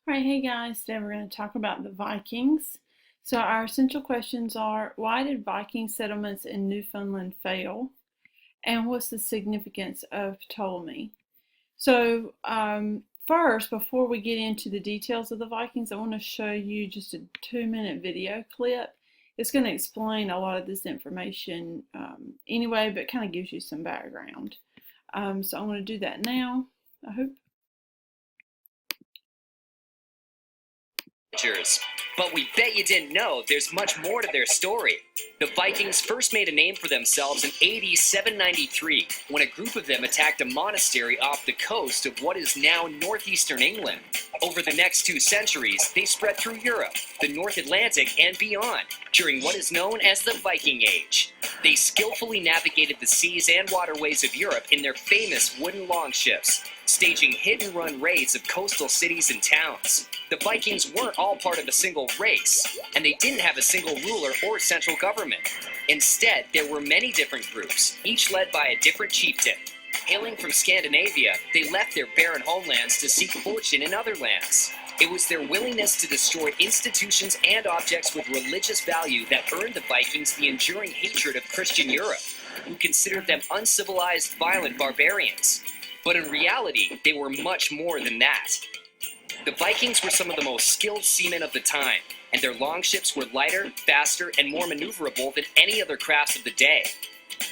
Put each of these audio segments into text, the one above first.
Alright, hey guys, today we're going to talk about the Vikings. So our essential questions are, why did Viking settlements in Newfoundland fail? And what's the significance of Ptolemy? So first, before we get into the details of the Vikings, I want to show you just a 2-minute video clip. It's going to explain a lot of this information anyway, but kind of gives you some background. So I'm going to do that now, I hope. But we bet you didn't know there's much more to their story. The Vikings first made a name for themselves in AD 793 when a group of them attacked a monastery off the coast of what is now northeastern England. Over the next 2 centuries, they spread through Europe, the North Atlantic, and beyond during what is known as the Viking Age. They skillfully navigated the seas and waterways of Europe in their famous wooden longships, staging hit-and-run raids of coastal cities and towns. The Vikings weren't all part of a single race, and they didn't have a single ruler or central government. Instead, there were many different groups, each led by a different chieftain. Hailing from Scandinavia, they left their barren homelands to seek fortune in other lands. It was their willingness to destroy institutions and objects with religious value that earned the Vikings the enduring hatred of Christian Europe, who considered them uncivilized, violent barbarians. But in reality, they were much more than that. The Vikings were some of the most skilled seamen of the time, and their longships were lighter, faster, and more maneuverable than any other crafts of the day.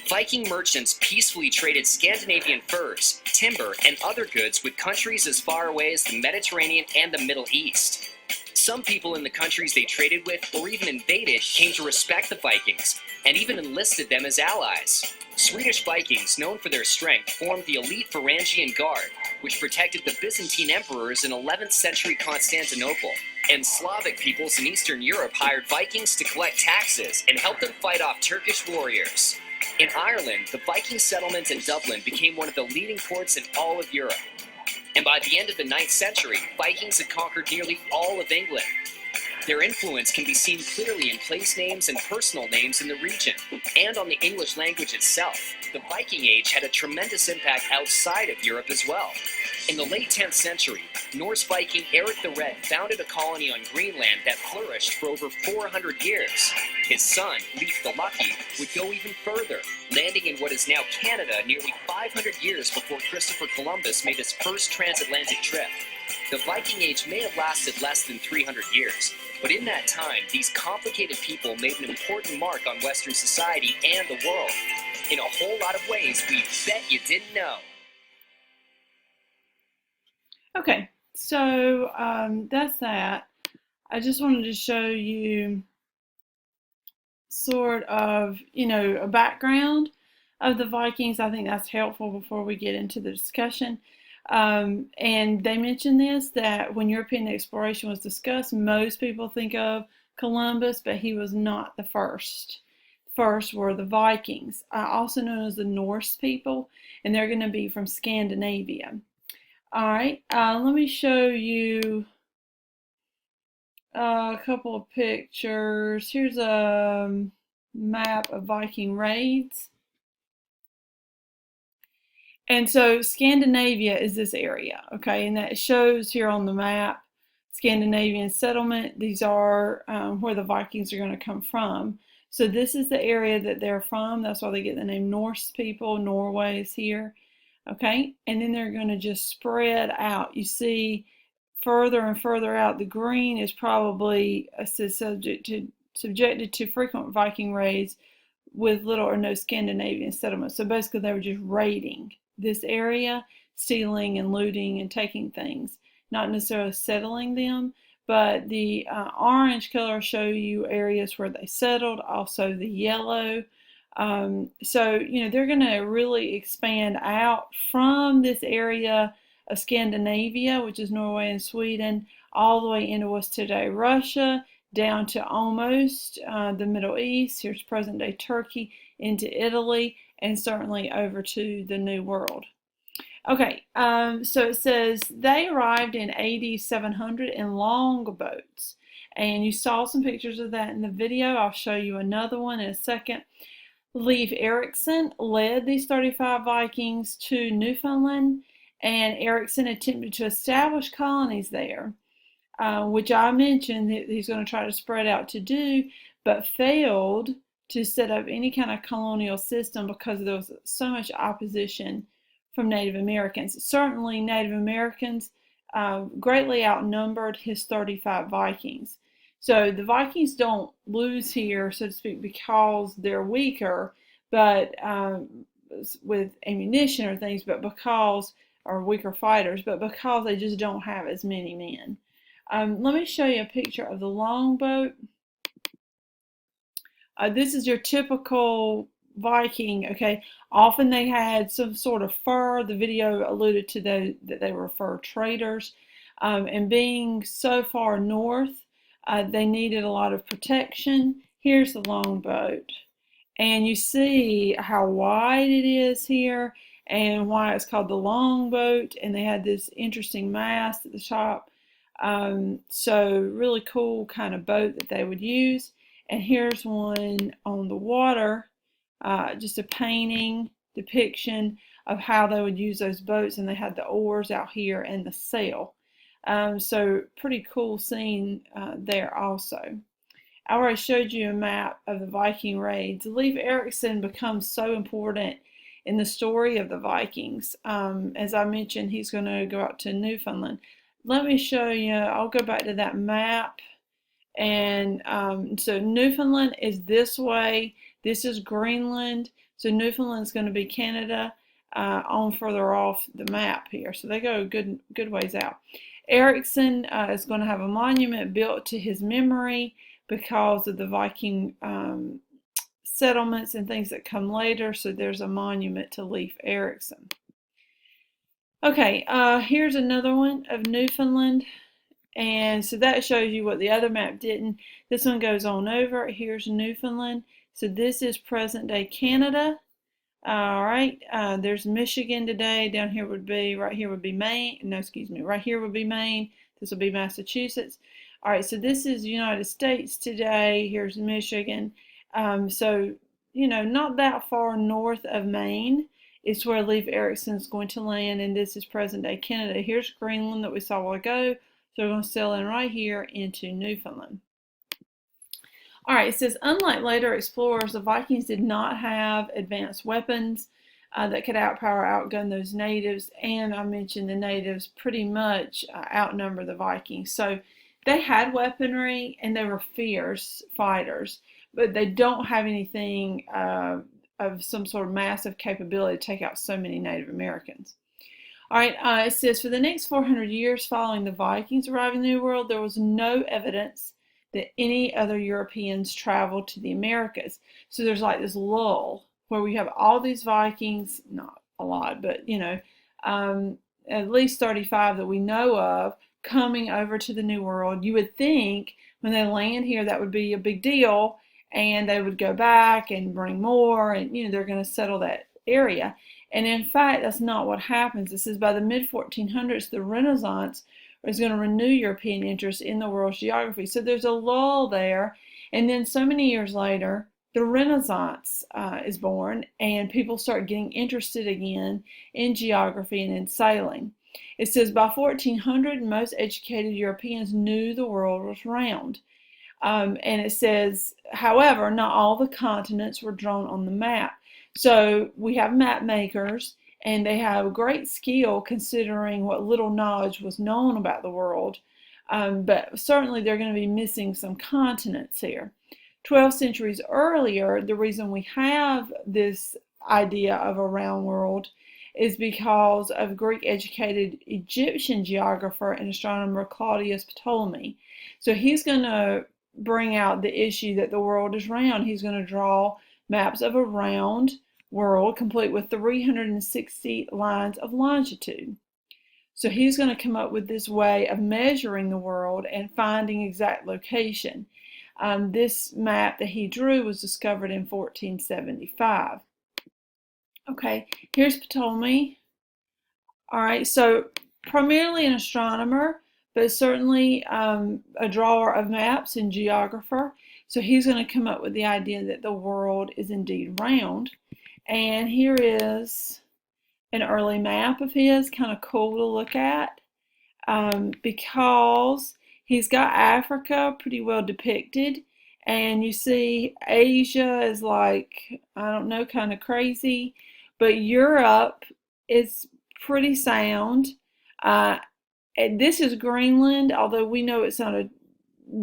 Viking merchants peacefully traded Scandinavian furs, timber, and other goods with countries as far away as the Mediterranean and the Middle East. Some people in the countries they traded with or even invaded came to respect the Vikings, and even enlisted them as allies. Swedish Vikings, known for their strength, formed the elite Varangian Guard, which protected the Byzantine emperors in 11th century Constantinople. And Slavic peoples in Eastern Europe hired Vikings to collect taxes and help them fight off Turkish warriors. In Ireland, the Viking settlement in Dublin became one of the leading ports in all of Europe. And by the end of the 9th century, Vikings had conquered nearly all of England. Their influence can be seen clearly in place names and personal names in the region, and on the English language itself. The Viking Age had a tremendous impact outside of Europe as well. In the late 10th century, Norse Viking Eric the Red founded a colony on Greenland that flourished for over 400 years. His son, Leif the Lucky, would go even further, landing in what is now Canada nearly 500 years before Christopher Columbus made his first transatlantic trip. The Viking Age may have lasted less than 300 years, but in that time, these complicated people made an important mark on Western society and the world. In a whole lot of ways we bet you didn't know. Okay, so that's that. I just wanted to show you sort of, a background of the Vikings. I think that's helpful before we get into the discussion. And they mentioned this, that when European exploration was discussed, most people think of Columbus, but he was not the first. First were the Vikings, also known as the Norse people, and they're going to be from Scandinavia. All right, let me show you a couple of pictures. Here's a map of Viking raids. And so Scandinavia is this area, okay? And that shows here on the map, Scandinavian settlement. These are where the Vikings are going to come from. So this is the area that they're from. That's why they get the name Norse people. Norway is here, okay? And then they're going to just spread out. You see further and further out, the green is probably subjected to frequent Viking raids with little or no Scandinavian settlement. So basically they were just raiding this area, stealing and looting and taking things, not necessarily settling them, but the orange color show you areas where they settled, also the yellow. So, they're going to really expand out from this area of Scandinavia, which is Norway and Sweden, all the way into what's today Russia, down to almost the Middle East. Here's present-day Turkey, into Italy, and certainly over to the New World. Okay, so it says they arrived in AD 700 in longboats, and you saw some pictures of that in the video. I'll show you another one in a second. Leif Erikson led these 35 Vikings to Newfoundland, and Erikson attempted to establish colonies there. which I mentioned that he's going to try to spread out to do, but failed to set up any kind of colonial system because there was so much opposition from Native Americans. Certainly, Native Americans greatly outnumbered his 35 Vikings. So the Vikings don't lose here, so to speak, because they're weaker, but with ammunition or things, but because, or weaker fighters, but because they just don't have as many men. Let me show you a picture of the longboat. This is your typical Viking, okay? Often they had some sort of fur. The video alluded to that they were fur traders. And being so far north, they needed a lot of protection. Here's the longboat. And you see how wide it is here and why it's called the longboat. And they had this interesting mast at the top. So really cool kind of boat that they would use. And here's one on the water, just a painting depiction of how they would use those boats. And they had the oars out here and the sail. So pretty cool scene there also. I already showed you a map of the Viking raids. Leif Erikson becomes so important in the story of the Vikings. As I mentioned, he's going to go out to Newfoundland. Let me show you, I'll go back to that map. And so Newfoundland is this way. This is Greenland. So Newfoundland is going to be Canada on further off the map here. So they go good ways out. Erikson is going to have a monument built to his memory because of the Viking settlements and things that come later. So there's a monument to Leif Erikson. Okay, here's another one of Newfoundland. And so that shows you what the other map didn't. This one goes on over. Here's Newfoundland. So this is present day Canada. All right, there's Michigan today. Down here would be, right here would be Maine. No, excuse me, right here would be Maine. This will be Massachusetts. All right, so this is United States today. Here's Michigan. So, you know, not that far north of Maine is where Leif Erikson is going to land, and this is present day Canada. Here's Greenland that we saw a while ago. So we're going to sail in right here into Newfoundland. All right, it says, unlike later explorers, the Vikings did not have advanced weapons that could outgun those natives. And I mentioned the natives pretty much outnumber the Vikings. So they had weaponry and they were fierce fighters, but they don't have anything of some sort of massive capability to take out so many Native Americans. All right, it says, for the next 400 years following the Vikings arriving in the New World, there was no evidence that any other Europeans traveled to the Americas. So there's like this lull where we have all these Vikings, not a lot, but you know, at least 35 that we know of coming over to the New World. You would think when they land here that would be a big deal and they would go back and bring more and you know they're going to settle that area. And in fact, that's not what happens. It says by the mid-1400s, the Renaissance is going to renew European interest in the world's geography. So there's a lull there. And then so many years later, the Renaissance is born and people start getting interested again in geography and in sailing. It says by 1400, most educated Europeans knew the world was round. And it says, however, not all the continents were drawn on the map. So we have map makers, and they have great skill considering what little knowledge was known about the world. But certainly they're going to be missing some continents here. 12 centuries earlier, the reason we have this idea of a round world is because of Greek-educated Egyptian geographer and astronomer Claudius Ptolemy. So he's going to bring out the issue that the world is round. He's going to draw maps of a round world complete with 360 lines of longitude. So he's going to come up with this way of measuring the world and finding exact location. This map that he drew was discovered in 1475. Okay, here's Ptolemy. All right, so primarily an astronomer, but certainly a drawer of maps and geographer. So he's going to come up with the idea that the world is indeed round. And here is an early map of his, kind of cool to look at, because He's got Africa pretty well depicted, and you see Asia is like, I don't know, kind of crazy, but Europe is pretty sound. Uh, and this is Greenland, although we know it's not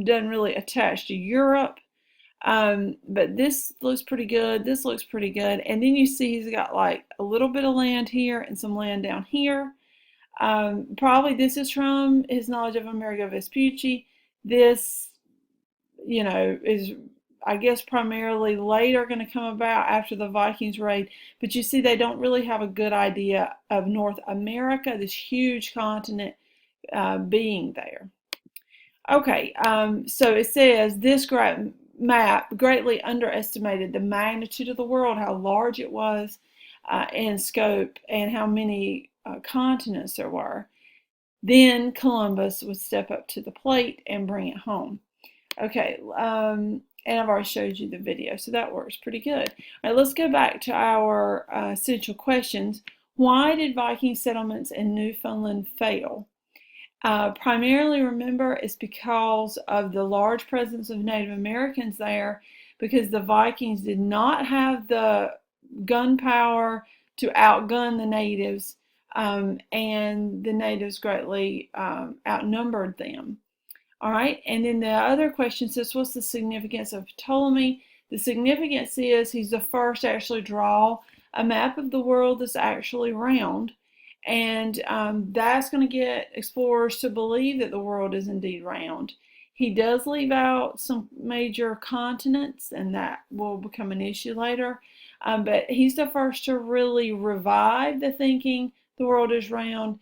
doesn't really attach to Europe. But this looks pretty good. This looks pretty good. And then you see he's got like a little bit of land here and some land down here. Probably this is from his knowledge of Amerigo Vespucci. This, is, I guess, primarily later going to come about after the Vikings raid. But you see, they don't really have a good idea of North America, this huge continent, being there. Okay, so it says this great map greatly underestimated the magnitude of the world, how large it was in scope, and how many continents there were. Then Columbus would step up to the plate and bring it home. Okay, and I've already showed you the video, so that works pretty good. All right, let's go back to our essential questions. Why did Viking settlements in Newfoundland fail? Primarily, remember, it's because of the large presence of Native Americans there, because the Vikings did not have the gunpowder to outgun the natives, and the natives greatly outnumbered them. All right, and then the other question says, what's the significance of Ptolemy? The significance is he's the first to actually draw a map of the world that's actually round, and that's going to get explorers to believe that the world is indeed round. He does leave out some major continents, and that will become an issue later, but he's the first to really revive the thinking the world is round.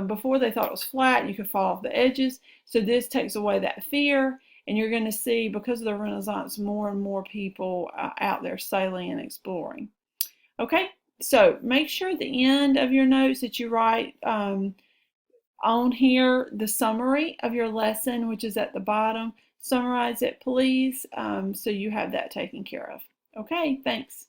Before they thought it was flat, you could fall off the edges. So this takes away that fear, and you're going to see, because of the Renaissance, more and more people out there sailing and exploring. Okay, so make sure at the end of your notes that you write on here the summary of your lesson, which is at the bottom. Summarize it, please, so you have that taken care of. Okay, thanks.